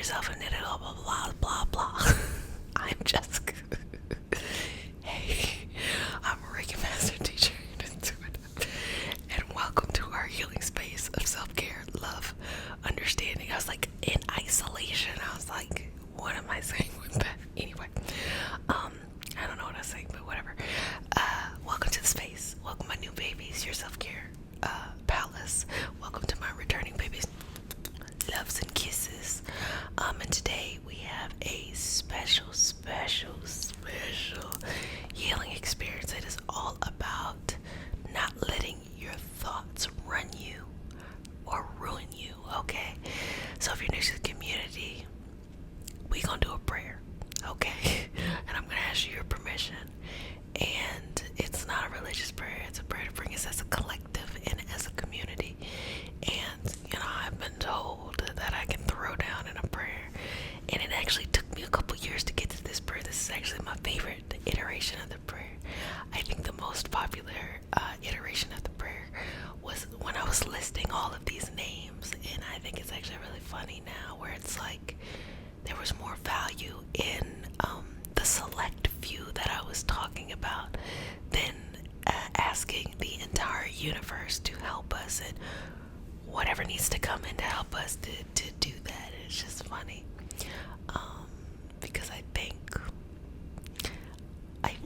yourself and blah blah blah blah blah. I'm Jessica. Hey, I'm a Reiki master teacher and intuitive, and welcome to our healing space of self-care, love, understanding. I was like in isolation. I was like, what am I saying with that? Anyway, I don't know what I was saying, but whatever. Welcome to the space. Welcome my new babies, your self-care palace. Welcome to my returning babies. Loves and kisses. And today we have a special healing experience. It is all about not letting your thoughts run you or ruin you, okay? So if you're new to the community, we gonna do a prayer, okay? And I'm gonna ask you your permission. And it's not a religious prayer, it's a prayer to bring us as a collective and as a community. And I've been told that I can throw down in a prayer, and it actually took me a couple years to get to this prayer. This is actually my favorite iteration of the prayer. I think the most popular iteration of the prayer was when I was listing all of these names, and I think it's actually really funny now, where it's like there was more value in the select few that I was talking about than asking the entire universe to help us, and whatever needs to come in to help us to do that. It's just funny, because I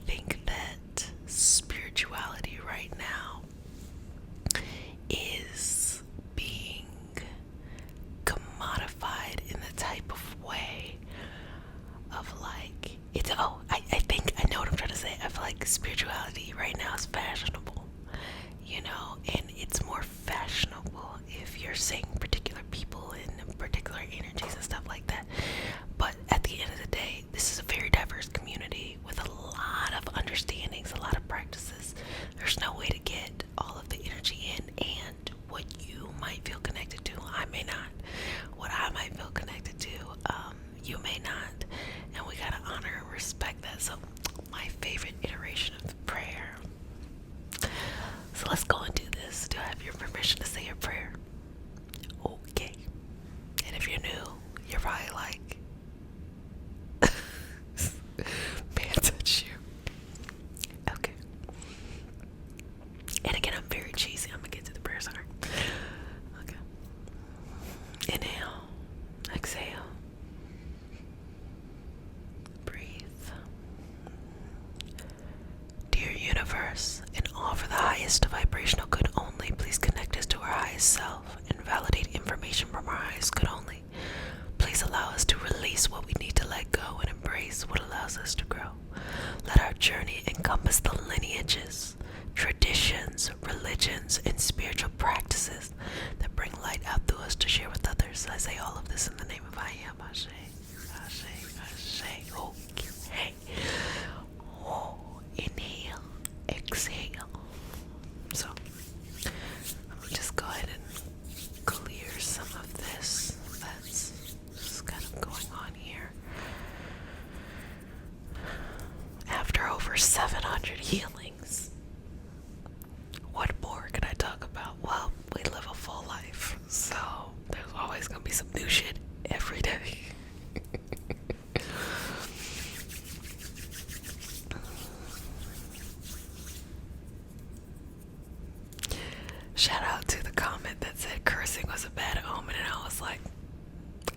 think that spirituality right now is being commodified in the type of way of like it's I know what I'm trying to say. I feel like spirituality right now is fashionable, and it's more fashionable if you're seeing particular people and particular energies and stuff like that. But at the end of the day, this is a very diverse community with a lot of understandings, a lot of practices. There's no way to get all of the energy in, and what you might feel connected to, I may not. What I might feel connected to, you may not. And we gotta honor and respect that. So my favorite iteration of the prayer. So let's go and do this. Do I have your permission to say your prayer? Okay. And if you're new, you're probably like, man, touch you. Okay. And again, I'm very cheesy. I'm gonna get to the prayer, sorry. Okay. Inhale. Exhale. Dear universe, in all for the highest vibrational good only, please connect us to our highest self and validate information from our highest good only. Please allow us to release what we need to let go and embrace what allows us to grow. Let our journey encompass the lineages, traditions, religions, and spiritual practices that bring light out through us to share with others. I say all of this in the name of I am. Ashe, Ashe, Ashe. Okay. Oh, inhale, exhale. So, let me just go ahead and clear some of this that's just kind of going on here. After over 700 healings, what more could I talk about? Well, we live a full life, so there's always gonna be some new shit every day. Shout out to the comment that said cursing was a bad omen, and I was like,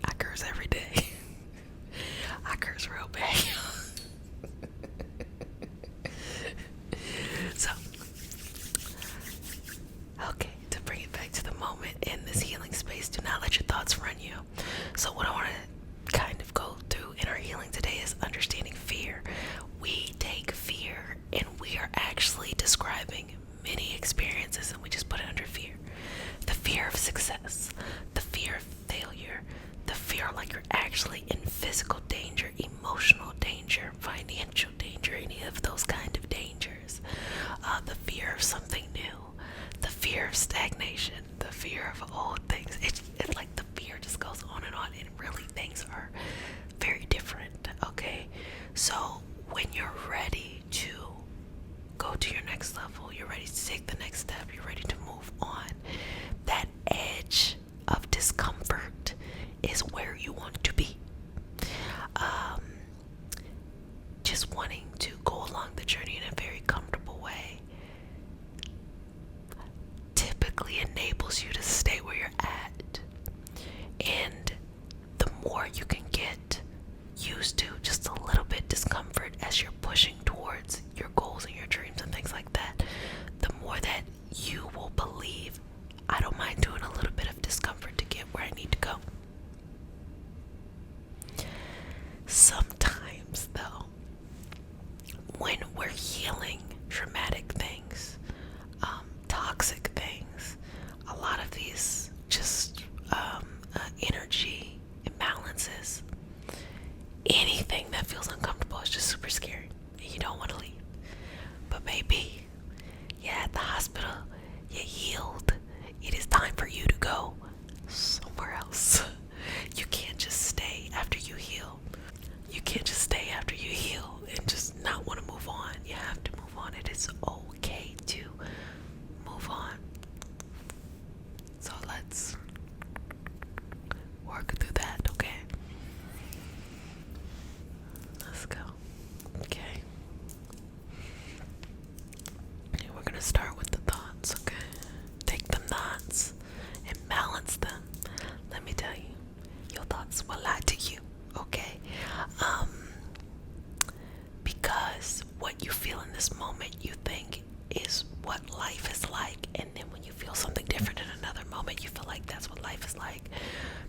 I curse every day. I curse real bad. So, okay, to bring it back to the moment in this healing space, do not let your thoughts run you. So what I want to kind of go through in our healing today is understanding fear. We take fear and we are actually describing many experiences, and we just put it under fear. The fear of success, the fear of failure, the fear like you're actually in physical danger, emotional danger, financial danger, any of those kind of dangers. The fear of something new, the fear of stagnation, the fear of old things. It's like the fear just goes on, and really things are very different, okay? So when you're ready to go to your next level, you're ready to take the next step, you're ready to move on, that edge of discomfort is where you want to be. you can get used to just a little bit discomfort as you're pushing towards your goals and your dreams and things like that, the more that you will believe, I don't mind doing a little bit of discomfort to get where I need to go. Sometimes, though, when we're healing traumatic things, toxic things, a lot of these just energy imbalances, anything that feels uncomfortable is just super scary. You don't want to leave. But maybe you're at the hospital, you're healed. It is time for you to go somewhere else. You can't just stay after you heal. You can't just stay after you heal and just not want to move on. You have to move on. It is okay to move on. So let's work through that, okay? Let's go. Okay. And we're gonna start with the thoughts, okay? Take them thoughts and balance them. Let me tell you, your thoughts will lie to you, okay? Because what you feel in this moment, you think is what life is like, and then when you feel something different in another moment, you feel like that's what life is like.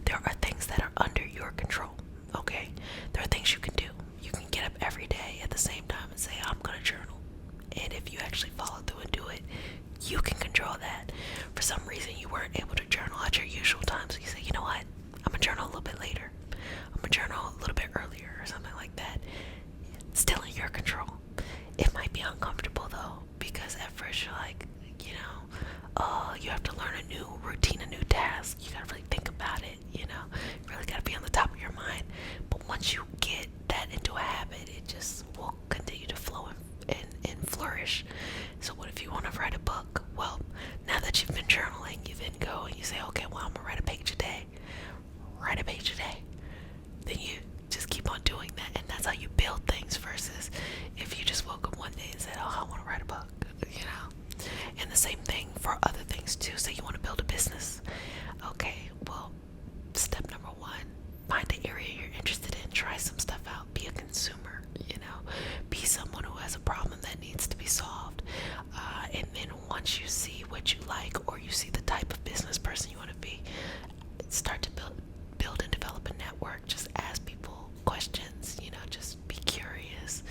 There are things that are under your control, okay? There are things you can do. You can get up every day at the same time and say, I'm gonna journal. And if you actually follow through and do it, you can control that. For some reason, you weren't able to journal at your usual time, so you say, you know what? I'm gonna journal a little bit later. I'm gonna journal a little bit earlier or something like that. Still in your control. It might be uncomfortable though, because at first you're like, you have to learn a new routine, a new task. You gotta really think about it, you really gotta be on the top of your mind. But once you get that into a habit, it just will continue to flow and flourish. So what if you want to write a book? Well, now that you've been journaling, you then go and you say, okay, well, I'm gonna write a page a day. Write a page a day. Then you just keep on doing that, and that's how you build things, versus if you just woke up one day and said, oh, I want to write a book. And the same thing for other things too. Say you want to build a business. Okay, well, step number one, find an area you're interested in, try some stuff out, be a consumer, be someone who has a problem that needs to be solved. And then once you see what you like, or you see the type of business person you want to be, start to build and develop a network. Just ask people questions, just be curious,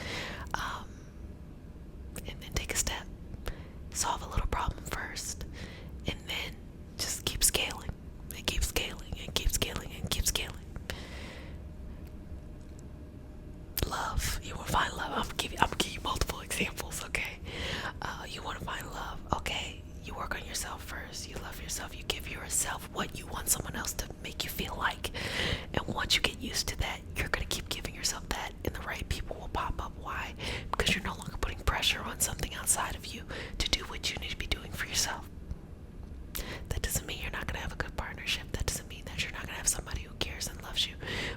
and then take a step, solve a little problem first, and then just keep scaling and keep scaling and keep scaling and keep scaling. Love, you want to find love. I'm gonna give you multiple examples, okay? You want to find love, okay? You work on yourself first. You love yourself. You give yourself what you want someone else to make you feel like. And once you get used to that, you're going to keep giving yourself that, and the right people will pop up. Why? Because you're no longer putting pressure on something outside of you to do what you need to be doing for yourself. That doesn't mean you're not going to have a good partnership. That doesn't mean that you're not going to have somebody who cares and loves you.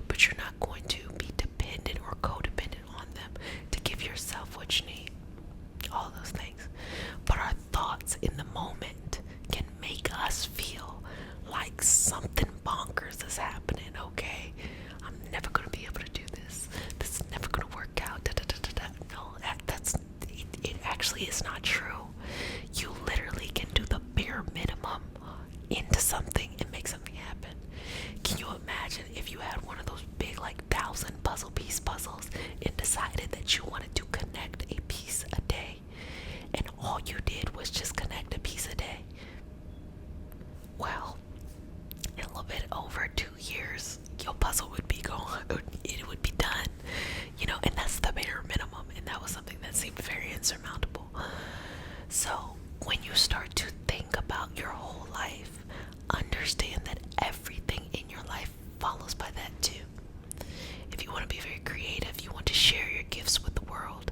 But you're not going to be dependent or codependent on them to give yourself what you need. All those things. But our thoughts in the moment can make us feel like something bonkers is happening, okay? I'm never going to be able to do this. This is never going to work out. No, it actually is not true. You literally can do the bare minimum into something and make something happen. Can you imagine if you had one of those big, like 1,000 puzzles and decided that you wanted to connect a piece a day, and all you did was just connect a piece a day? Well, in a little bit over 2 years, your puzzle would be gone. It would be done. And that's the bare minimum. And that was something that seemed very insurmountable. So when you start to think about your whole life, understand that everything in your life follows by that too. If you want to be very creative, you want to share your gifts with the world,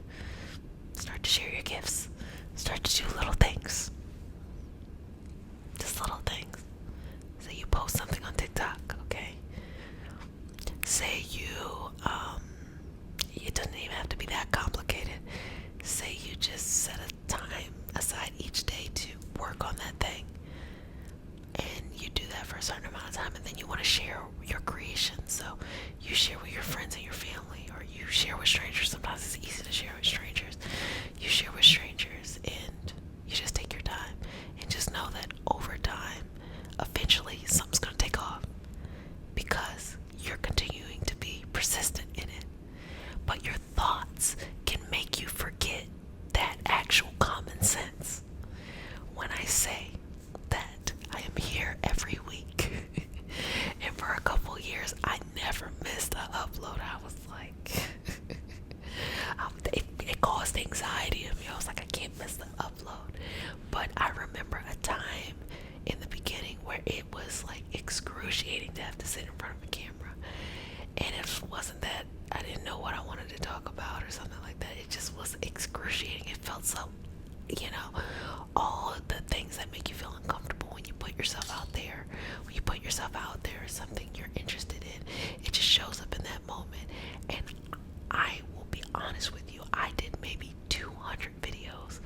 start to share your gifts. Start to do little things. Just little things. Say you post something on TikTok, okay? Say it doesn't even have to be that complicated. Say you just set a time aside each day to work or something you're interested in. It just shows up in that moment. And I will be honest with you, I did maybe 200 videos.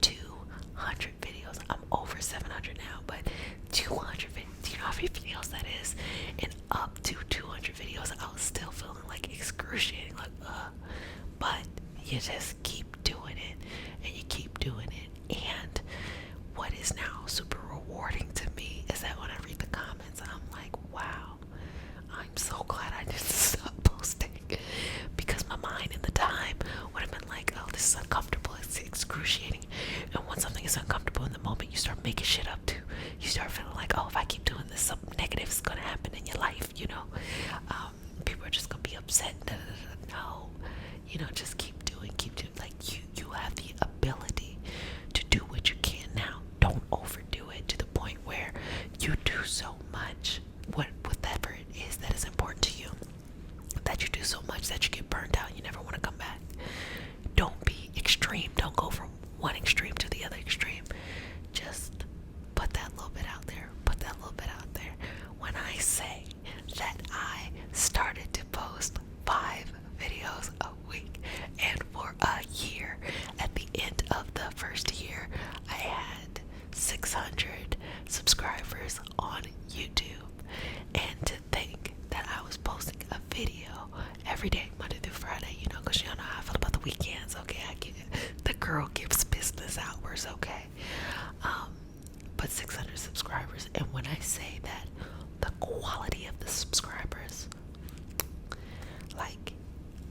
200 videos. I'm over 700 now, but 200 videos. Do you know how many videos that is? And up to 200 videos, I was still feeling like excruciating, like, but you just keep doing it, and you keep doing it. And what is now super rewarding to me is that when I read the comments, I'm like, wow, I'm so glad I didn't stop posting, because my mind in the time would have been like, oh, this is uncomfortable, it's excruciating. And when something is uncomfortable in the moment, you start making shit up too. You start feeling like, oh, if I keep doing this, something negative is gonna happen in your life, you know. People are just gonna be upset. No, you know, just keep doing. Like, you have the ability to do what you can now. Don't overdo it to the point where you do so much, whatever it is that is important to you, that you do so much that you get burned out and you never want to come back. Don't be extreme. Don't go from one extreme to the other extreme. Just put that little bit out there. Put that little bit out there. When I say that I started to post 5 videos a week, and for a year, at the end of the first year, I had 600 subscribers on YouTube. And to think that I was posting a video every day, Monday through Friday, you know, because you know how I feel about the weekends, okay? I get it. The girl gives business hours, okay? But 600 subscribers, and when I say that, the quality of the subscribers, like,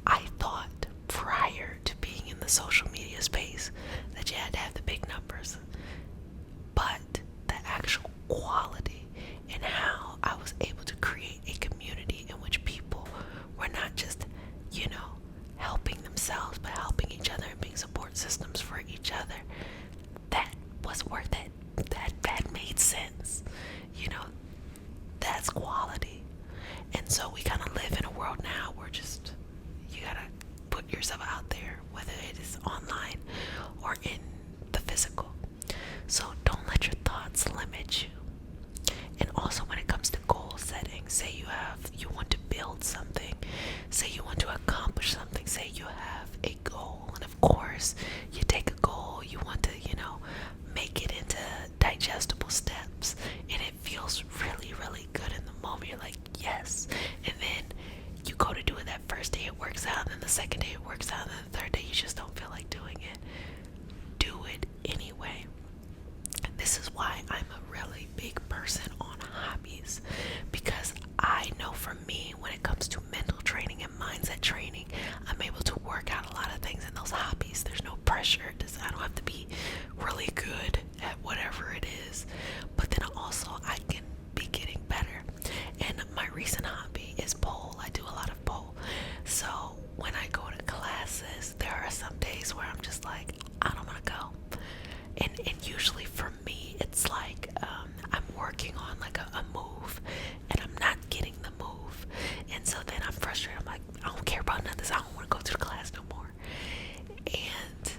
I thought prior to being in the social media space that you had to have the big numbers, but the actual quality and how I was able to create a community in which people were not just, you know, helping themselves, but helping each other and being support systems for each other, that was worth it. That made sense. You know, that's quality. And so we kind of live in a world now where just, you gotta put yourself out there, whether it is online or in the physical. So don't let your thoughts limit you. And also when it comes to goal setting, say you want to build something, say you want to accomplish something, say you have a goal, and of course you take a goal, you want to, you know, make it into digestible steps, and it feels really, really good in the moment. You're like, yes. And then you go to do it that first day, it works out, and then the second day it works out, and then the third day you just don't feel like doing it. Do it anyway. This is why I'm a really big person on hobbies, because I know for me, when it comes to mental training and mindset training, I'm able to work out a lot of things in those hobbies. There's no pressure. I don't have to be really good at whatever it is, but then also I can be getting better. And my recent hobby is pole. I do a lot of pole. So when I go to classes, there are some days where I'm just like, I don't want to go. And usually for me, it's like I'm working on like a move, and I'm not getting the move. And so then I'm frustrated. I'm like, I don't care about none of this. I don't want to go to the class no more. And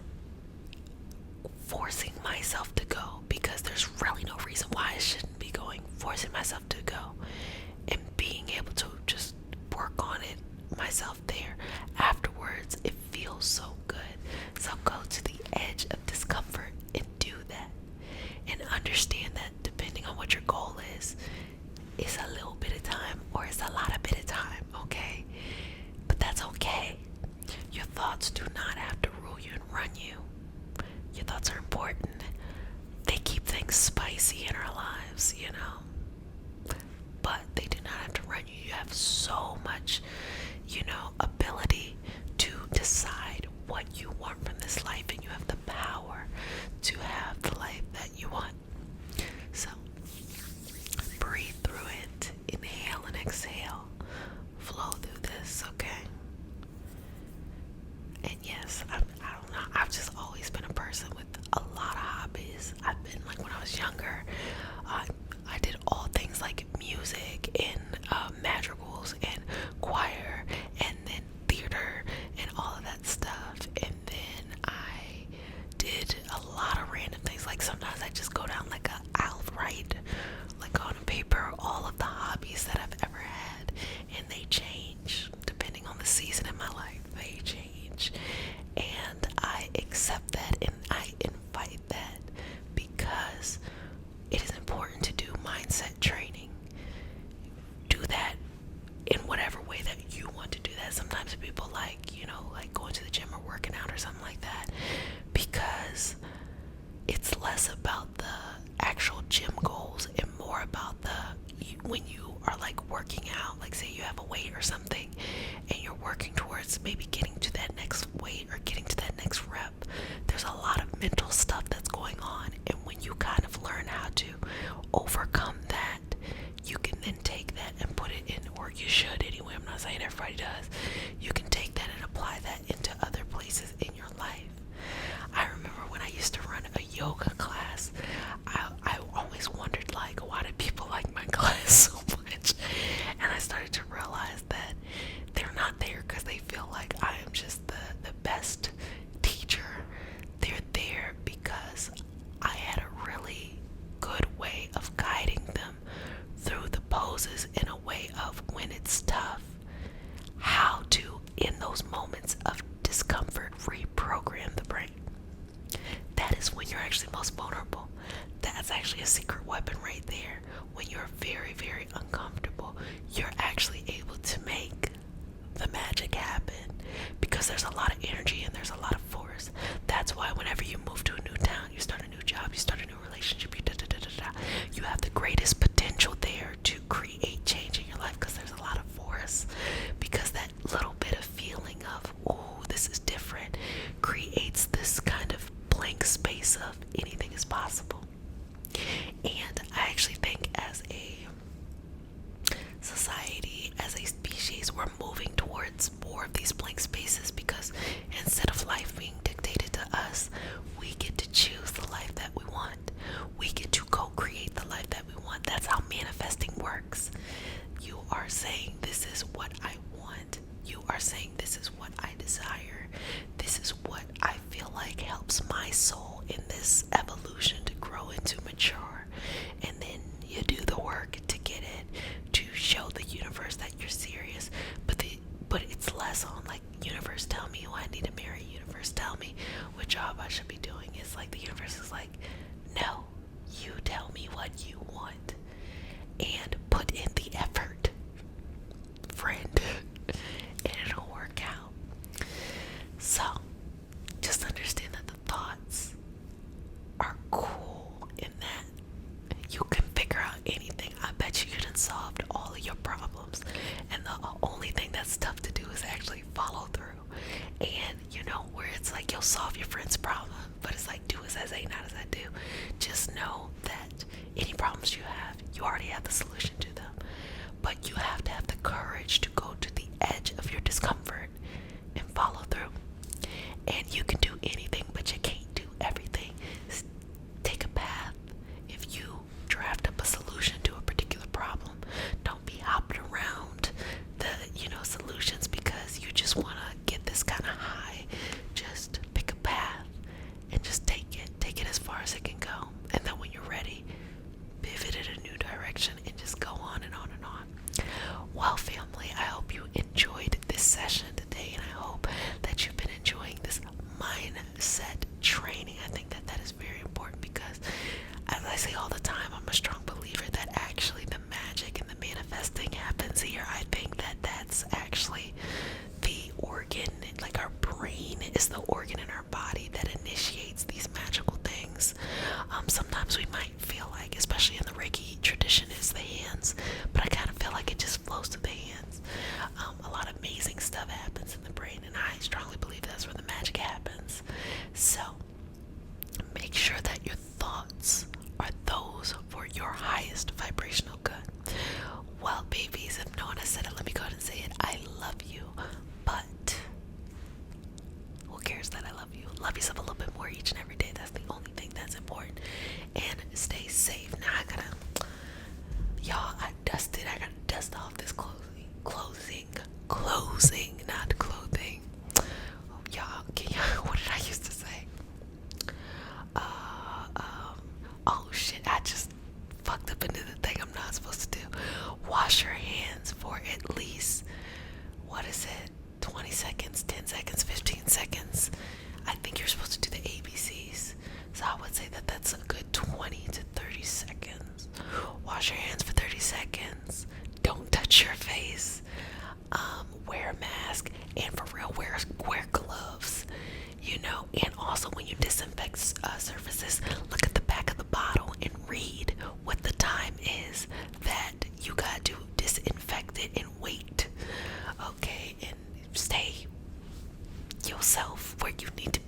forcing myself to go, because there's really no reason why I shouldn't be going, forcing myself to go and being able to just work on it myself there. Afterwards, it feels so good. So go to the edge of discomfort and do that. And understand that depending on what your goal is, it's a little bit of time or it's a lot of bit of time, okay? But that's okay. Your thoughts do not have to rule you and run you. Your thoughts are important. They keep things spicy in our lives, you know. But they do not have to run you. You have so much, you know, ability to decide what you want from this life, and you have the power to have the life that you want. So breathe through it, inhale and exhale, flow through this, okay? And yes, I don't know, I've just always been a person with a lot of hobbies. I've been, like, when I was younger, I did all things like music and madrigals and choir and then theater and all of that stuff. And then I working out or something like that, because it's less about the actual gym goals and more about when you are like working out, like say you have a weight or something and you're working towards maybe getting to that next weight or getting to that next rep. There's a lot of mental stuff that's going on, and when you kind of learn how to overcome that, you can then take that and put it in, or you should anyway, I'm not saying everybody does, you can take that and apply that into other places in your life. I remember when I used to run a yoga class, I always wondered, like, why did people like my class so much? And I started to realize that they're not there because they feel like I am just the best teacher. They're there because I had a really good way of guiding them through the poses in a way of, when it's tough, how to, in those moments of discomfort, reprogram the brain. That is when you're actually most vulnerable. That's actually a secret weapon right there. When you're very, very uncomfortable, you're actually able to make the magic happen, because there's a lot of energy and there's a lot of force. That's why whenever you move to a new town, you start a new job, you start a new relationship, you have the greatest potential there to create change in your life, because there's a lot of force, because that little bit of feeling of, oh, this is different, creates this kind of blank space of anything is possible. And I actually think as a society, as a species, we're moving towards more of these blank spaces, because instead of life being dictated to us, we get to choose the life that we want. We get to co-create the life that we want. That's how manifesting works. You are saying, this is what I want. You are saying, this is what I desire. This is what I feel like helps my soul in this evolution to grow and to mature. And then you do the work to get it, to show the universe that you're serious. But it's less on like, universe, tell me who I need to marry. Universe, tell me what job I should be doing. It's like the universe is like, no, you tell me what you want and put in the effort, friend, and it'll work out. So just understand that the thoughts are cool in that you can figure out anything. I bet you couldn't solve all of your problems, and the only thing that's tough to do is actually follow through. And you know, where it's like you'll solve your friend's problem, but it's like, do as I say, not as I do. Just know that any problems you have, you already have the solution to them, but you have to have the courage to go to the edge of your discomfort and follow through. And you can do anything, but you can't do everything. Take a path. If you draft up a solution to a particular problem, don't be hopping around the solutions because you just want to get this kind of high. Just pick a path and just take it as far as it can go, and then when you're ready, pivot in a new direction and just go on and on and on. Well, family, I hope you enjoyed this session today, and I hope that you've been enjoying this mindset training. I think that is very important, because as I say all the time, I'm a strong believer that actually the magic and the manifesting happens here. I think that that's actually the organ, like our brain is the organ in our body that initiates these magical things. Sometimes we might feel like, especially in the Reiki tradition, it's the hands, but I kind of feel like it just flows to the hands. A lot of amazing stuff happens in the brain, and I strongly believe that's where the magic happens. So make sure that your thoughts are those for your highest vibrational good. Well, babies, if no one has said it, let me go ahead and say it. I love you, but who cares that I love you? Love yourself a little bit more each and every day. That's the only thing that's important. And stay safe. Now I gotta dust off this closing, not clothing. Oh, y'all, what did I used to say? Oh shit, I just fucked up into the thing I'm not supposed to do. Wash your hands for at least, 20 seconds, 10 seconds, 15 seconds. I think you're supposed to do the ABCs. So I would say that that's a good 20 to 30 seconds. Wash your hands for 30 seconds. Don't touch your face. Wear a mask, and for real, wear gloves. you know. And also, when you disinfect surfaces, look at the back of the bottle and read what the time is that you got to disinfect it and wait. Okay, and stay yourself where you need to